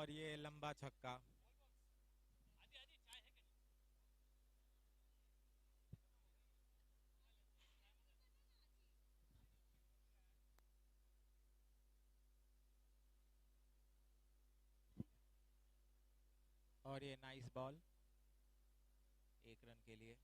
और ये लंबा छक्का। और ये नाइस बॉल, 1 रन के लिए।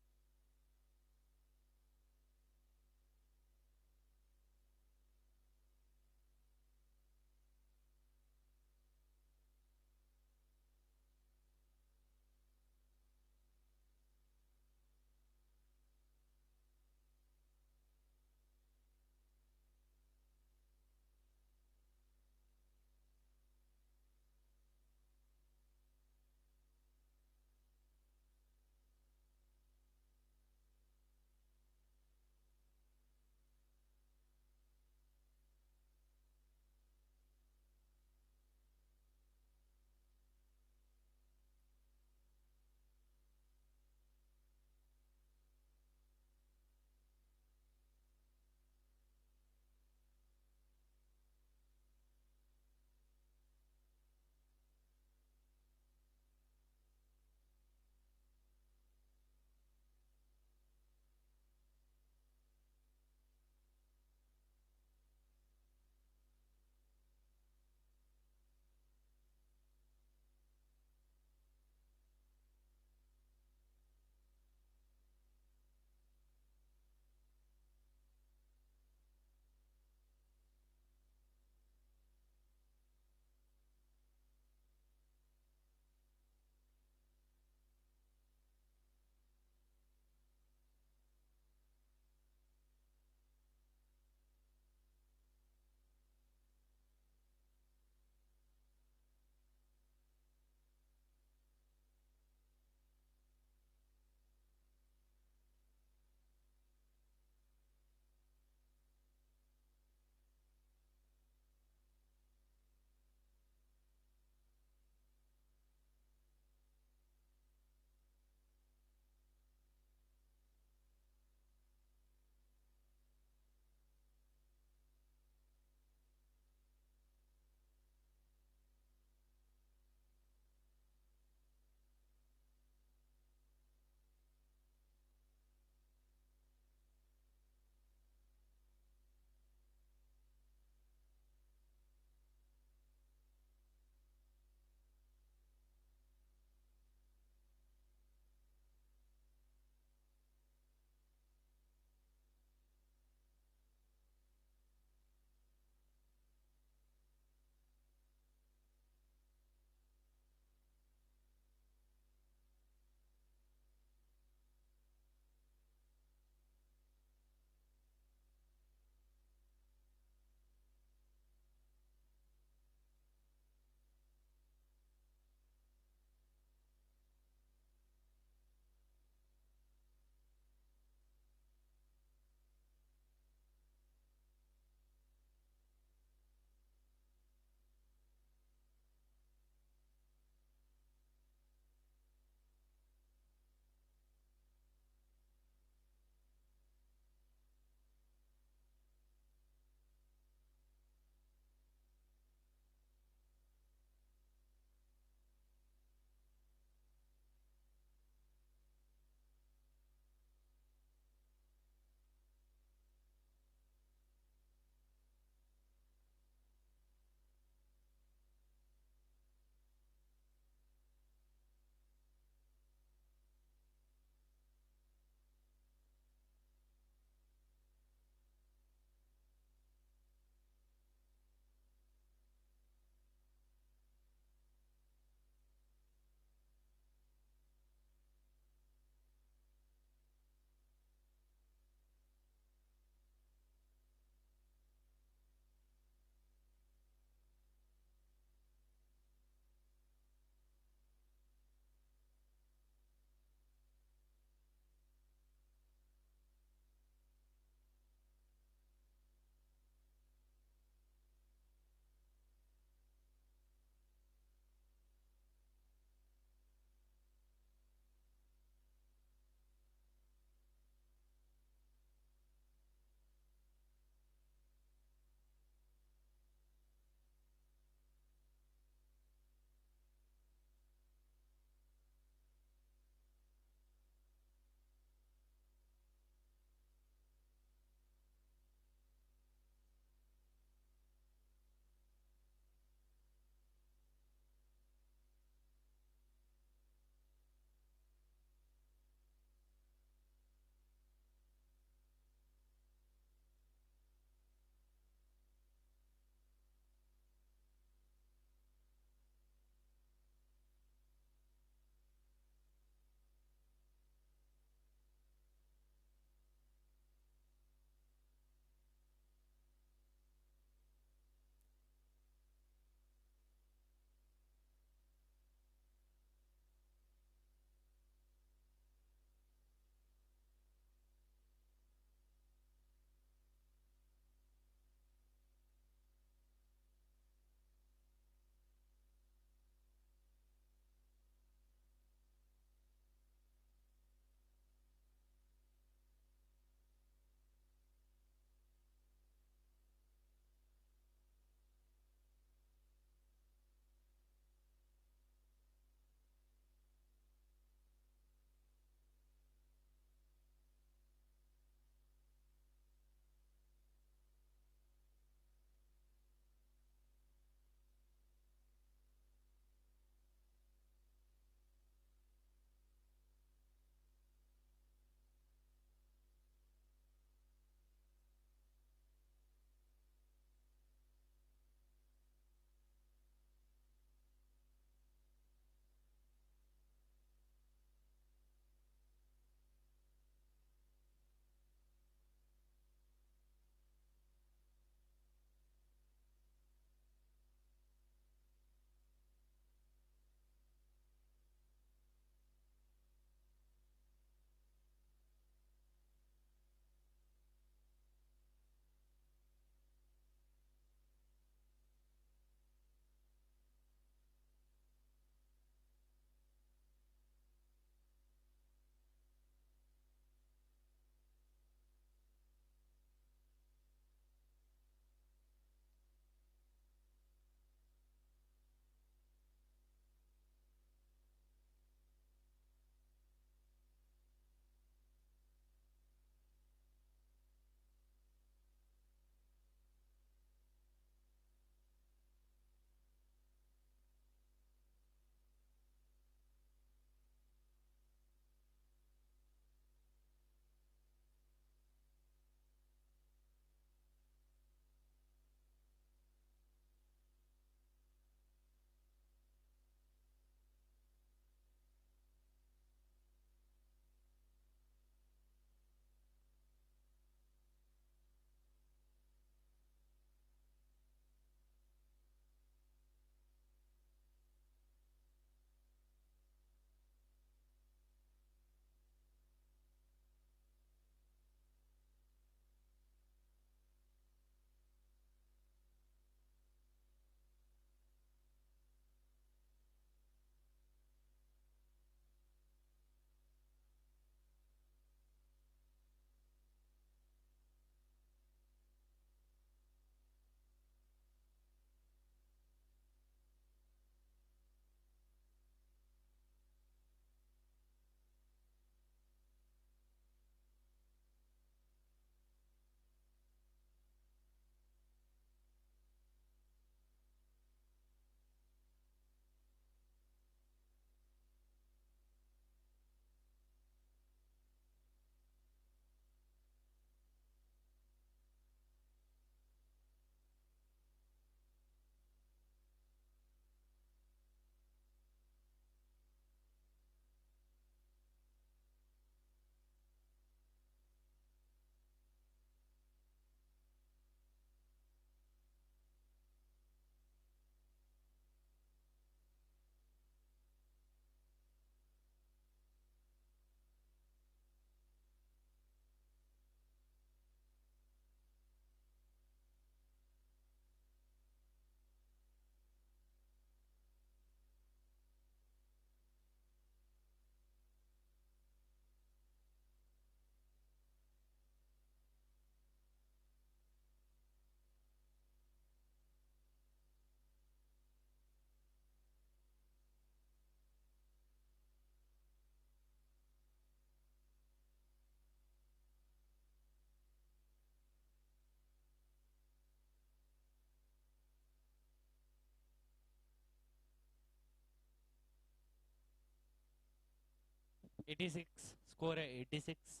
86 स्कोर है 86।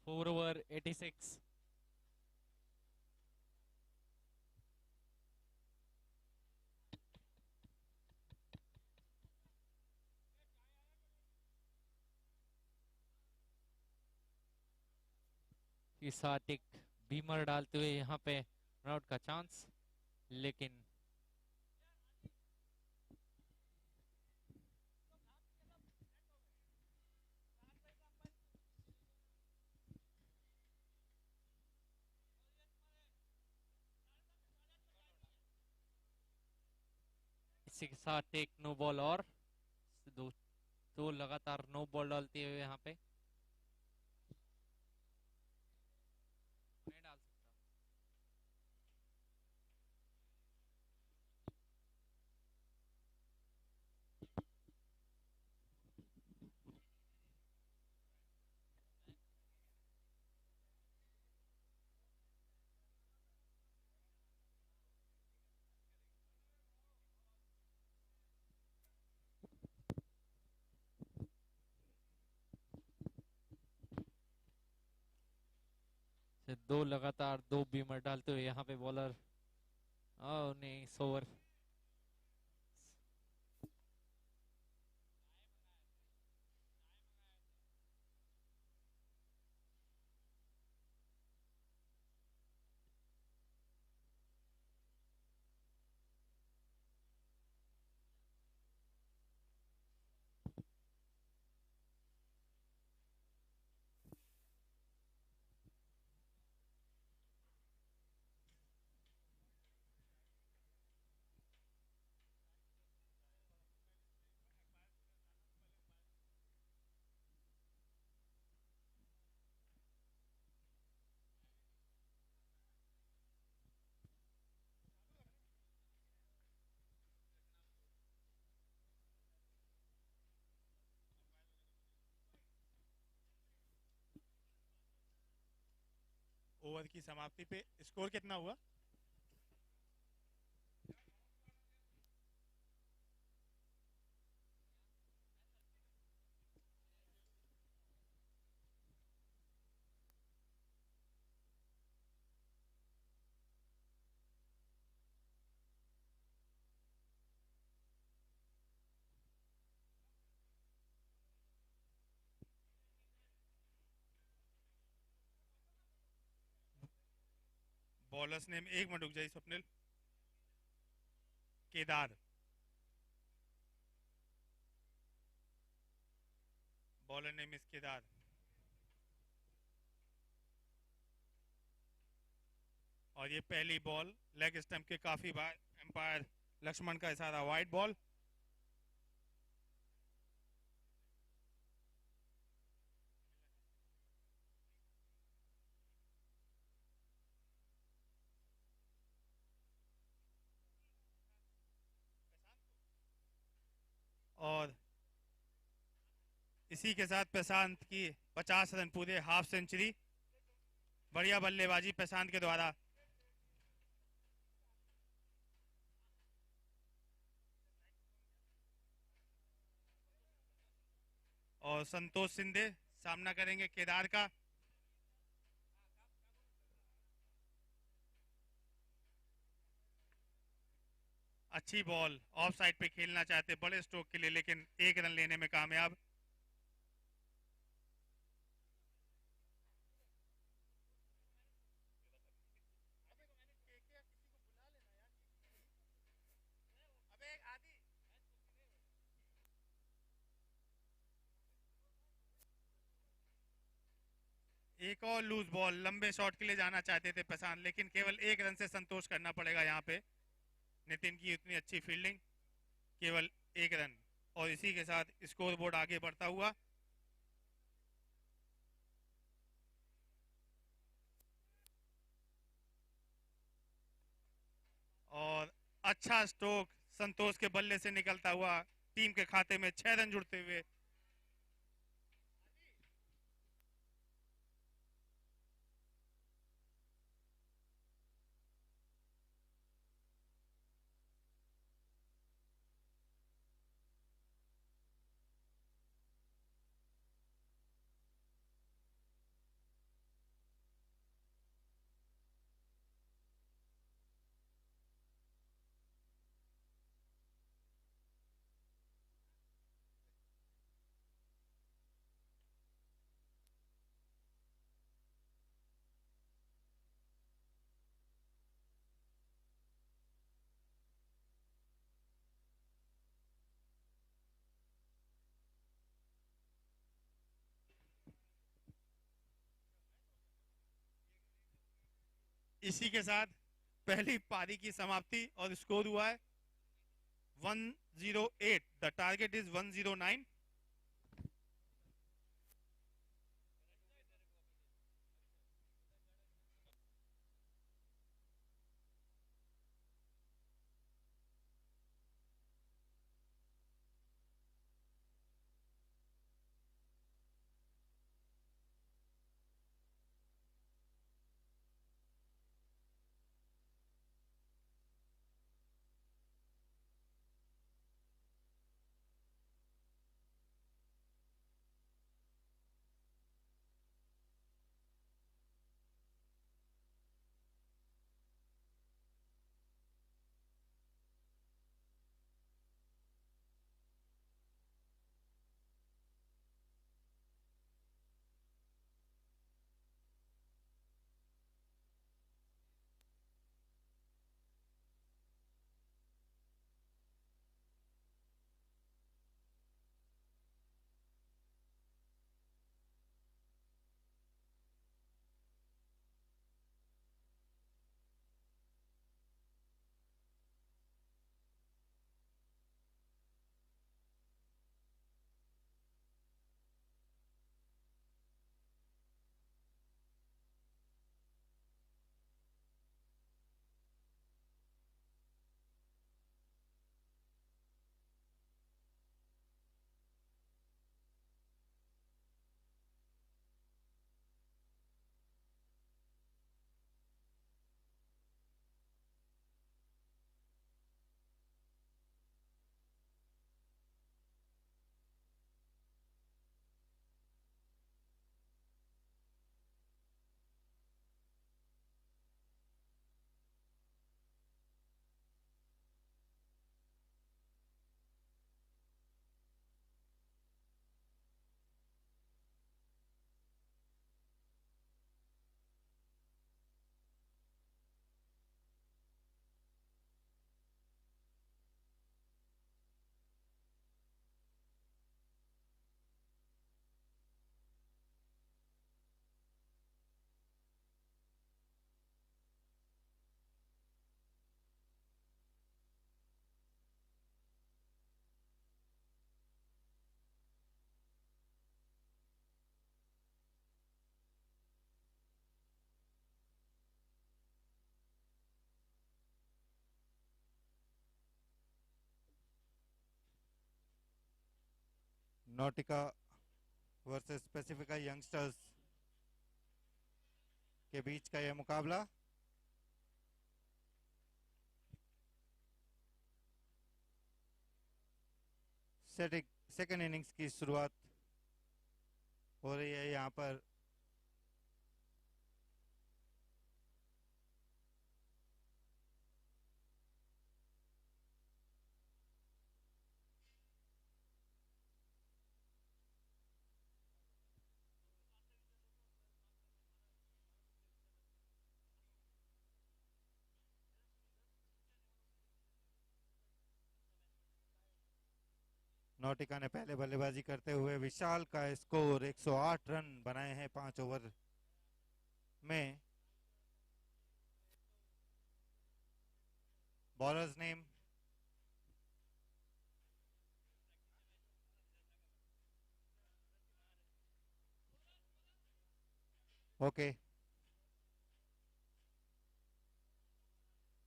4 ओवर 86। के साथ एक बीमर डालते हुए यहाँ पे रन आउट का चांस, लेकिन इसी के साथ एक नो बॉल और दो दो लगातार नो बॉल डालते हुए यहाँ पे नहीं डाल सकता। से दो लगातार दो बीमर डालते हुए यहाँ पे बॉलर नहीं ओवर। ओवर की समाप्ति पे स्कोर कितना हुआ? बॉलर्स नेम, एक मिनट रुक जाइए Swapnil. Kedar. Bowler name is Kedar. और ये पहली बॉल लेग स्टंप के काफी बार एम्पायर लक्ष्मण का इशारा, वाइड बॉल। और इसी के साथ प्रशांत की 50 रन पूरे, हाफ सेंचुरी। बढ़िया बल्लेबाजी प्रशांत के द्वारा। और संतोष सिंधे सामना करेंगे केदार का। अच्छी बॉल, ऑफ साइड पे खेलना चाहते बड़े स्ट्रोक के लिए, लेकिन एक रन लेने में कामयाब। एक और लूज बॉल, लंबे शॉट के लिए जाना चाहते थे प्रशांत, लेकिन केवल एक रन से संतोष करना पड़ेगा यहाँ पे। नितिन की इतनी अच्छी फील्डिंग, केवल एक रन। और इसी के साथ स्कोर बोर्ड आगे बढ़ता हुआ। और अच्छा स्ट्रोक संतोष के बल्ले से निकलता हुआ, टीम के खाते में 6 रन जुड़ते हुए। इसी के साथ पहली पारी की समाप्ति और स्कोर हुआ है 108। The target is 109। Nautica versus Specifica youngsters के बीच का यह मुकाबला सेकंड इनिंग्स की शुरुआत हो रही है यहाँ पर। नॉटिका ने पहले बल्लेबाजी करते हुए विशाल का स्कोर 108 रन बनाए हैं 5 ओवर में। Bowlers name okay.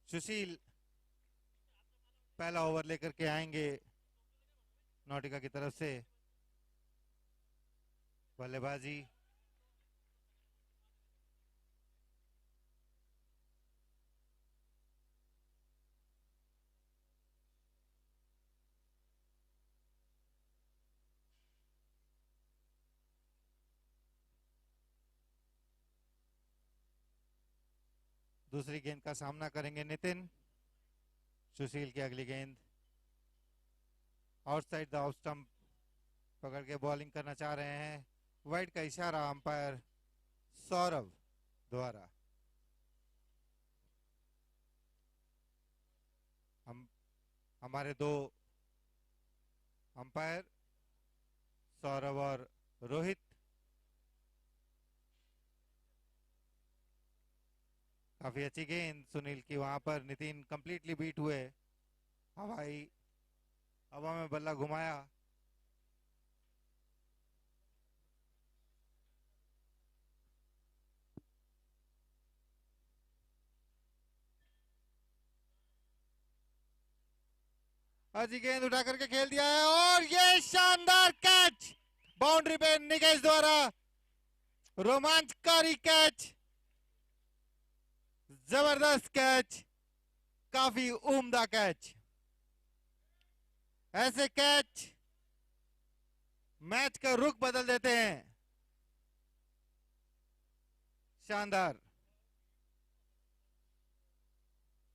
सुशील पहला ओवर लेकर के आएंगे नॉटिका की तरफ से। बल्लेबाजी दूसरी गेंद का सामना करेंगे नितिन। सुशील की अगली गेंद आउटसाइड द ऑफ स्टंप पकड़ के बॉलिंग करना चाह रहे हैं। वाइड का इशारा अंपायर सौरभ द्वारा। हम हमारे दो अंपायर सौरभ और रोहित काफी अच्छी गेंद सुनील की, वहां पर नितिन कंप्लीटली बीट हुए। हवाई हवा में बल्ला घुमाया। अच्छी गेंद उठा करके खेल दिया है और ये शानदार कैच बाउंड्री पे निकेश द्वारा। रोमांचकारी कैच, जबरदस्त कैच, काफी उम्दा कैच। ऐसे कैच मैच का रुख बदल देते हैं। शानदार।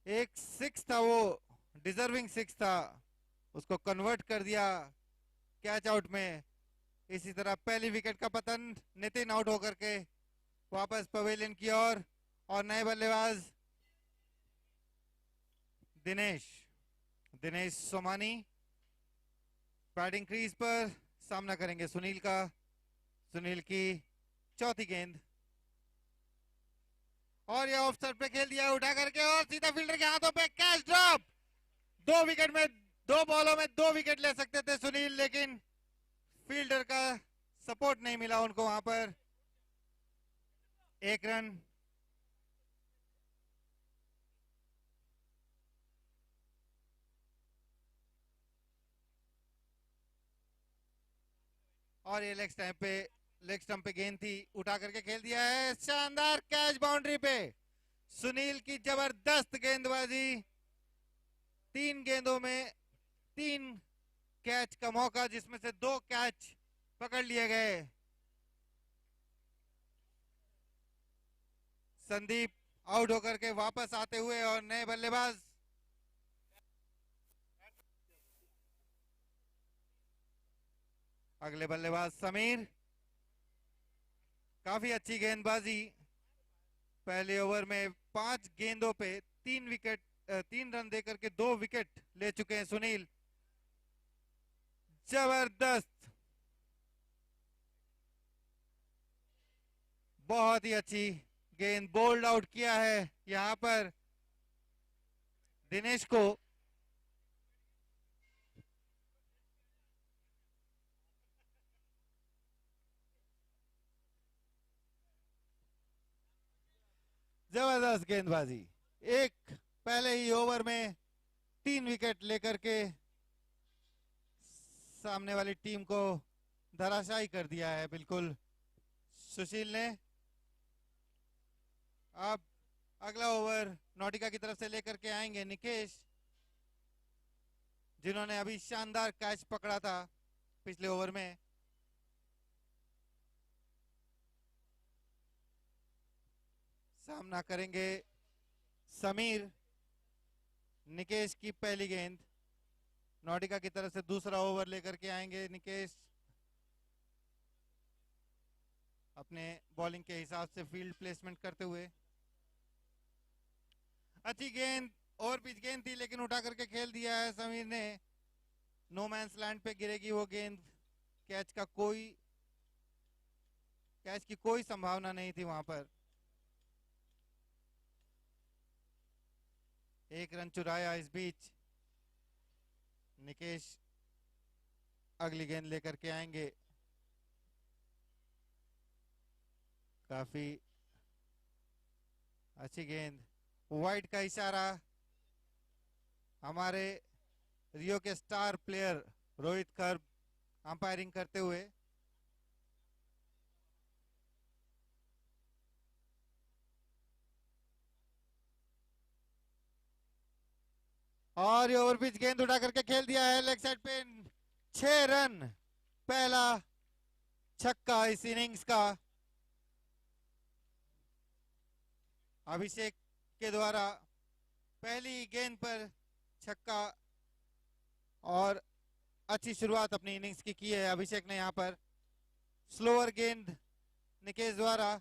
एक सिक्स था, वो डिजर्विंग सिक्स था, उसको कन्वर्ट कर दिया कैच आउट में। इसी तरह पहली विकेट का पतन, नितिन आउट होकर के वापस पवेलियन की ओर और नए बल्लेबाज दिनेश दिनेश सोमानी बैटिंग क्रीज पर सामना करेंगे सुनील का। सुनील की चौथी गेंद और ये ऑफ साइड पे खेल दिया उठा करके और सीधा फील्डर के हाथों पे कैच ड्रॉप। 2 विकेट में 2 बॉलों में 2 विकेट ले सकते थे सुनील, लेकिन फील्डर का सपोर्ट नहीं मिला उनको वहां पर। 1 रन। और ये लेग स्टंप पे गेंद थी, उठा करके खेल दिया है। शानदार कैच बाउंड्री पे। सुनील की जबरदस्त गेंदबाजी। 3 गेंदों में 3 कैच का मौका, जिसमें से 2 कैच पकड़ लिए गए। संदीप आउट होकर के वापस आते हुए और नए बल्लेबाज अगले बल्लेबाज समीर। काफी अच्छी गेंदबाजी। पहले ओवर में 5 गेंदों पे 3 रन देकर के 2 विकेट ले चुके हैं सुनील। जबरदस्त, बहुत ही अच्छी गेंद, बोल्ड आउट किया है यहां पर दिनेश को। जबरदस्त गेंदबाजी। एक पहले ही ओवर में 3 विकेट लेकर के सामने वाली टीम को धराशायी कर दिया है बिल्कुल सुशील ने। अब अगला ओवर नौटिका की तरफ से लेकर के आएंगे निकेश, जिन्होंने अभी शानदार कैच पकड़ा था पिछले ओवर में। सामना करेंगे समीर। निकेश की पहली गेंद। नौटिका की तरफ से दूसरा ओवर लेकर के आएंगे निकेश, अपने बॉलिंग के हिसाब से फील्ड प्लेसमेंट करते हुए। अच्छी गेंद, ओवर पिच गेंद थी, लेकिन उठा करके खेल दिया है समीर ने। नो मैंस लैंड पे गिरेगी वो गेंद। कैच की कोई संभावना नहीं थी वहां पर। 1 रन चुराया इस बीच। निकेश अगली गेंद लेकर के आएंगे। काफी अच्छी गेंद, वाइड का इशारा हमारे रियो के स्टार प्लेयर रोहित कर्ब अंपायरिंग करते हुए। और ये ओवर पिच गेंद उठा करके खेल दिया है लेग साइड पे। 6 रन, पहला छक्का इस इनिंग्स का अभिषेक के द्वारा। पहली गेंद पर छक्का और अच्छी शुरुआत अपनी इनिंग्स की है अभिषेक ने यहाँ पर। स्लोअर गेंद निकेश द्वारा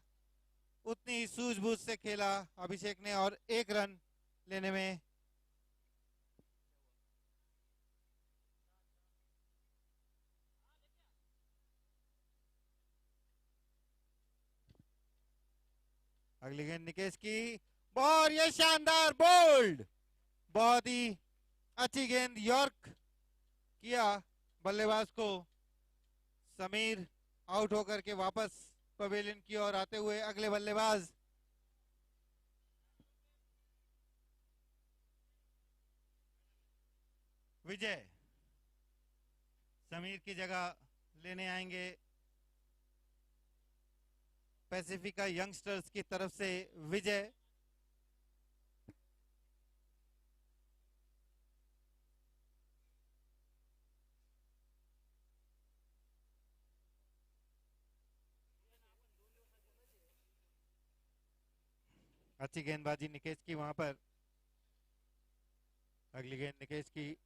उतनी ही सूझबूझ से खेला अभिषेक ने और 1 रन लेने में अगली गेंद निकेश की और ये शानदार बोल्ड, बहुत ही अच्छी गेंद यॉर्क किया बल्लेबाज को। समीर आउट होकर के वापस पवेलियन की ओर आते हुए अगले बल्लेबाज विजय समीर की जगह लेने आएंगे पैसिफिका यंगस्टर्स की तरफ से विजय। अच्छी गेंदबाजी निकेश की वहां पर। अगली गेंद निकेश की,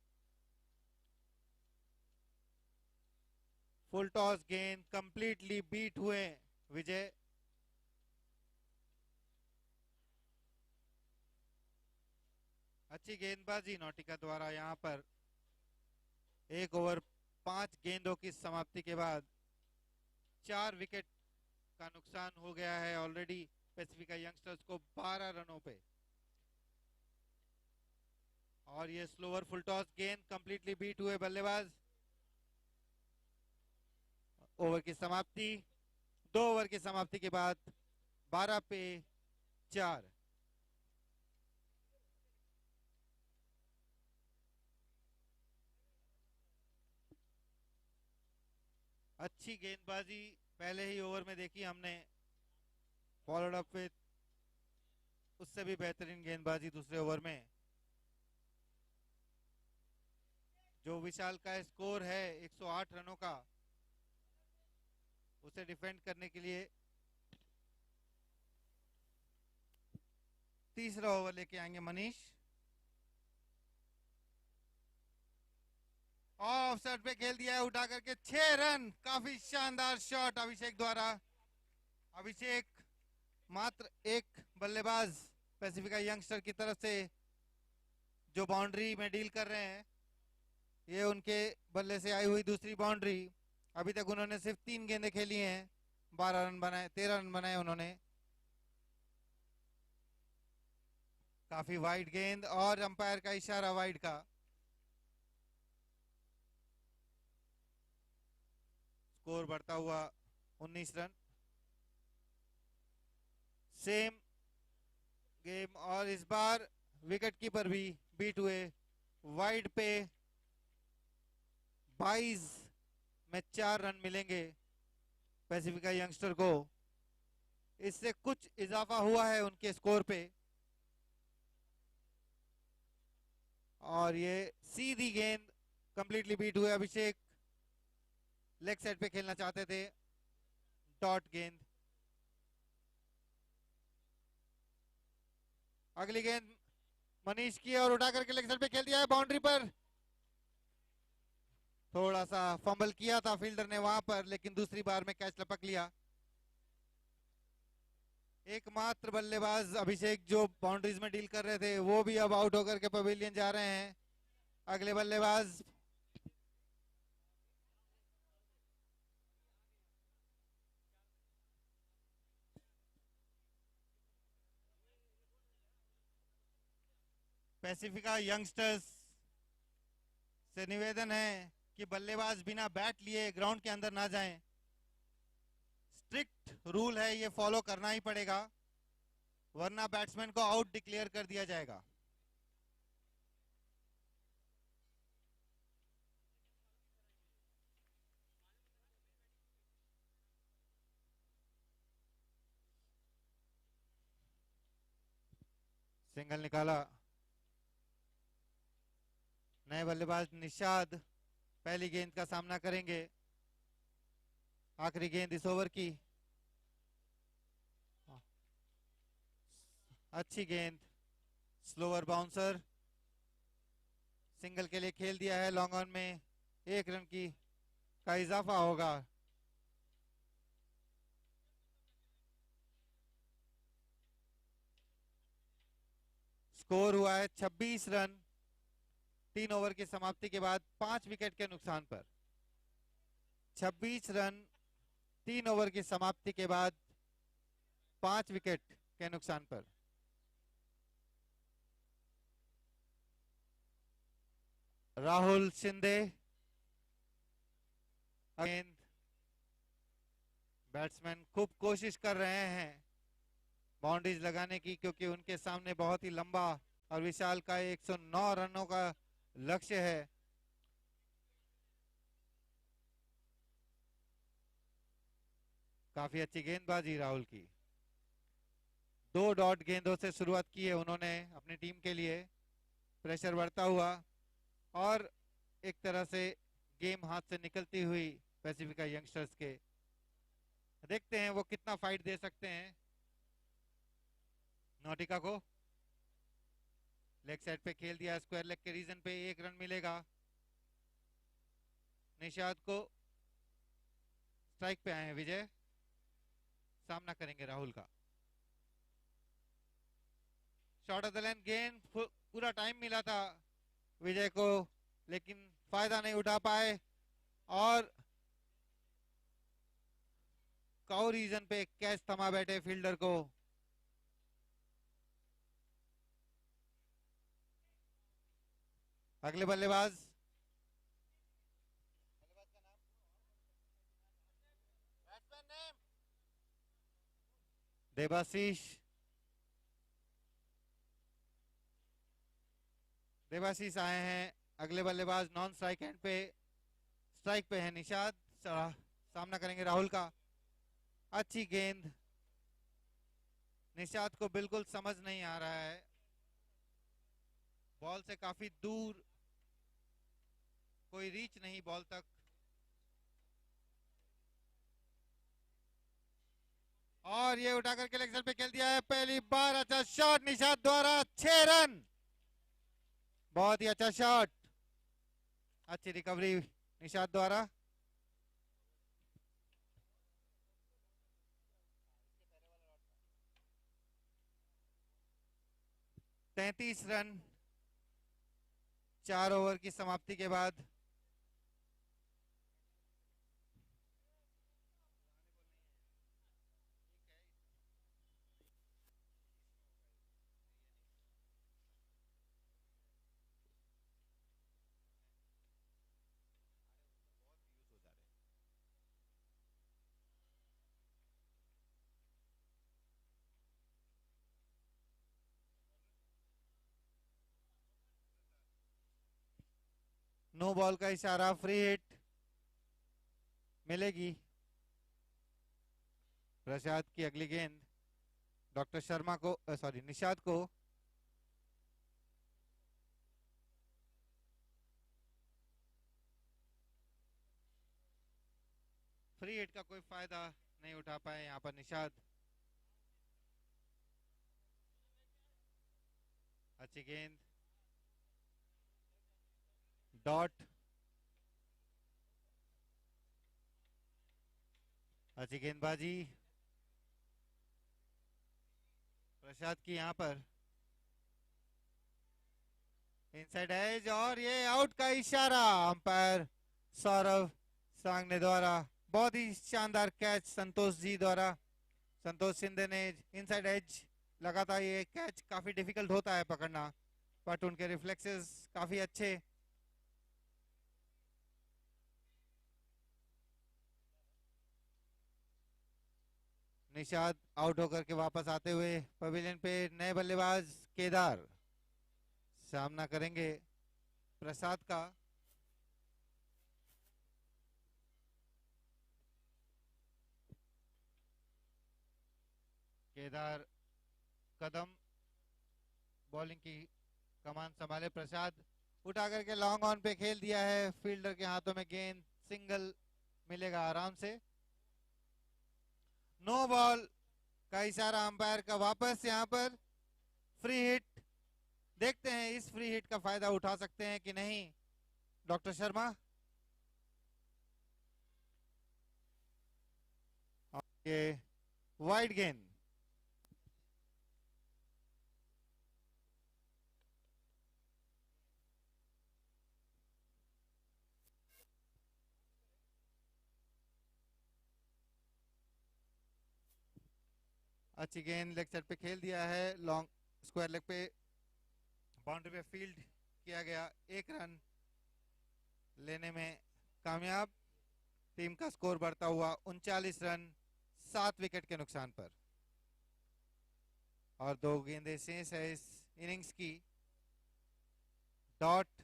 फुल टॉस गेंद, कंप्लीटली बीट हुए विजय। अच्छी गेंदबाजी नौटिका द्वारा यहां पर। 1 ओवर 5 गेंदों की समाप्ति के बाद 4 विकेट का नुकसान हो गया है ऑलरेडी पैसिफिका यंगस्टर्स को 12 रनों पे। और ये स्लोअर फुल टॉस गेंद, कंप्लीटली बीट हुए बल्लेबाज। ओवर की समाप्ति, 2 ओवर की समाप्ति के बाद 12 पे 4। अच्छी गेंदबाजी पहले ही ओवर में देखी हमने, फॉलोड अप विद उससे भी बेहतरीन गेंदबाजी दूसरे ओवर में। जो विशाल का स्कोर है 108 रनों का, उसे डिफेंड करने के लिए तीसरा ओवर लेके आएंगे मनीष। ऑफ साइड पे खेल दिया है उठा करके, 6 रन। काफी शानदार शॉट अभिषेक द्वारा। अभिषेक मात्र एक बल्लेबाज पैसिफिका यंगस्टर की तरफ से जो बाउंड्री में डील कर रहे हैं, ये उनके बल्ले से आई हुई दूसरी बाउंड्री। अभी तक उन्होंने सिर्फ 3 गेंदें खेली हैं, 12 रन बनाए, 13 रन बनाए उन्होंने। काफी वाइड गेंद और अंपायर का इशारा वाइड का। स्कोर बढ़ता हुआ 19 रन। सेम गेम और इस बार विकेट कीपर भी बीट हुए। वाइड पे 22 में 4 रन मिलेंगे पैसिफिका यंगस्टर को। इससे कुछ इजाफा हुआ है उनके स्कोर पे। और ये सीधी गेंद कंप्लीटली बीट हुए। अभिषेक लेग साइड पे खेलना चाहते थे, डॉट गेंद। अगली गेंद मनीष की और उठा करके लेग साइड पे खेल दिया है बाउंड्री पर। थोड़ा सा फंबल किया था फील्डर ने वहां पर, लेकिन दूसरी बार में कैच लपक लिया। एकमात्र बल्लेबाज अभिषेक जो बाउंड्रीज में डील कर रहे थे, वो भी अब आउट होकर के पवेलियन जा रहे हैं। अगले बल्लेबाज पैसिफिका यंगस्टर्स से निवेदन है कि बल्लेबाज बिना बैट लिए ग्राउंड के अंदर ना जाएं। स्ट्रिक्ट रूल है, ये फॉलो करना ही पड़ेगा, वरना बैट्समैन को आउट डिक्लेयर कर दिया जाएगा। सिंगल निकाला। नए बल्लेबाज निशाद पहली गेंद का सामना करेंगे। आखिरी गेंद इस ओवर की। अच्छी गेंद, स्लोअर बाउंसर, सिंगल के लिए खेल दिया है। लॉन्ग ऑन में 1 रन की का इजाफा होगा। स्कोर हुआ है 26 रन 3 ओवर की समाप्ति के बाद 5 विकेट के नुकसान पर। 26 रन 3 ओवर की समाप्ति के बाद 5 विकेट के नुकसान पर। राहुल शिंदे गेंद, बैट्समैन खूब कोशिश कर रहे हैं बाउंड्रीज लगाने की, क्योंकि उनके सामने बहुत ही लंबा और विशाल का 109 रनों का लक्ष्य है। काफी अच्छी गेंदबाजी राहुल की। 2 डॉट गेंदों से शुरुआत की है उन्होंने अपनी टीम के लिए। प्रेशर बढ़ता हुआ और एक तरह से गेम हाथ से निकलती हुई पैसिफिका यंगस्टर्स के। देखते हैं वो कितना फाइट दे सकते हैं। नौटिका को लेग साइड पे खेल दिया, स्क्वायर लेग के रीजन पे 1 रन मिलेगा। निषाद को स्ट्राइक पे आए हैं विजय, सामना करेंगे राहुल का। शॉर्ट ऑफ द लाइन गेंद, पूरा टाइम मिला था विजय को, लेकिन फायदा नहीं उठा पाए और काउ रीजन पे कैच थमा बैठे फील्डर को। अगले बल्लेबाज देवाशीष। देवाशीष आए हैं। अगले बल्लेबाज नॉन स्ट्राइक एंड पे, स्ट्राइक पे है निषाद, सामना करेंगे राहुल का। अच्छी गेंद, निषाद को बिल्कुल समझ नहीं आ रहा है, बॉल से काफी दूर, कोई रीच नहीं बॉल तक। और ये उठा करके लेग साइड पे खेल दिया है, पहली बार अच्छा शॉट निषाद द्वारा, 6 रन। बहुत ही अच्छा शॉट, अच्छी रिकवरी निषाद द्वारा। तैतीस रन 4 ओवर की समाप्ति के बाद। नो बॉल का इशारा, फ्री हिट मिलेगी। प्रसाद की अगली गेंद डॉक्टर शर्मा को, सॉरी निषाद को। फ्री हिट का कोई फायदा नहीं उठा पाए यहाँ पर निषाद। अच्छी गेंद, डॉट, अच्छी गेंदबाजी प्रसाद की यहाँ पर। इनसाइड एज और ये आउट का इशारा अंपायर सौरभ सांगने द्वारा। बहुत ही शानदार कैच संतोष जी द्वारा, संतोष शिंदे ने इनसाइड एज लगा था। ये कैच काफी डिफिकल्ट होता है पकड़ना, बट उनके रिफ्लेक्सेस काफी अच्छे। निषाद आउट होकर के वापस आते हुए पवेलियन पे, नए बल्लेबाज केदार सामना करेंगे प्रसाद का। केदार कदम बॉलिंग की कमान संभाले, प्रसाद उठा करके लॉन्ग ऑन पे खेल दिया है, फील्डर के हाथों में गेंद, सिंगल मिलेगा आराम से। नो बॉल का इशारा अंपायर का वापस यहाँ पर। फ्री हिट, देखते हैं इस फ्री हिट का फायदा उठा सकते हैं कि नहीं डॉक्टर शर्मा। ये वाइड गेंद, अच्छी गेंद लेग साइड पे खेल दिया है, लॉन्ग स्क्वायर लेग पे बाउंड्री पे फील्ड किया गया, 1 रन लेने में कामयाब। टीम का स्कोर बढ़ता हुआ 39 रन 7 विकेट के नुकसान पर। और 2 गेंदें शेष है इस इनिंग्स की। डॉट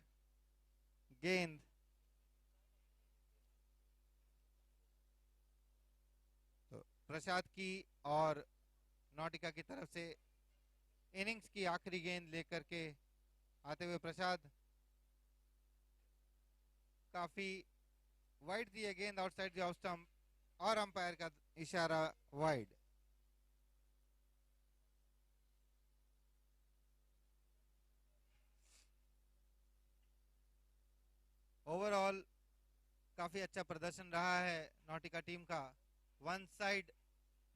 गेंद तो प्रसाद की और नॉटिका की तरफ से इनिंग्स की आखिरी गेंद लेकर के आते हुए प्रसाद काफी वाइड दिए गेंद आउटसाइड द ऑफ स्टंप और अंपायर का इशारा वाइड। ओवरऑल काफी अच्छा प्रदर्शन रहा है नॉटिका टीम का। वन साइड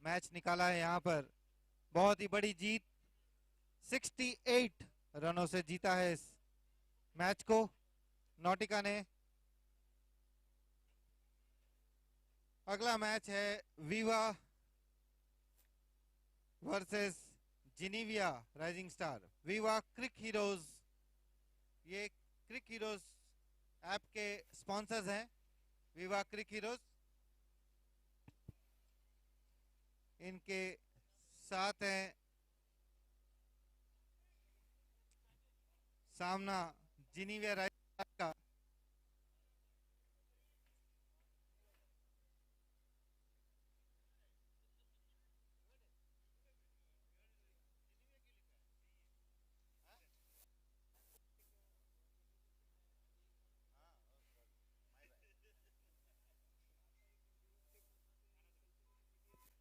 मैच निकाला है यहाँ पर। बहुत ही बड़ी जीत, 68 रनों से जीता है इस मैच को नॉटिका ने। अगला मैच है Viva versus Genevia rising star. Viva Cric Heroes, ये क्रिक हीरोज ऐप के स्पॉन्सर्स हैं। वीवा क्रिक हीरोज, इनके साथ हैं सामना जिनीविया राइजिंग स्टार का।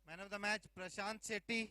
Man of the match Prashant Shetty.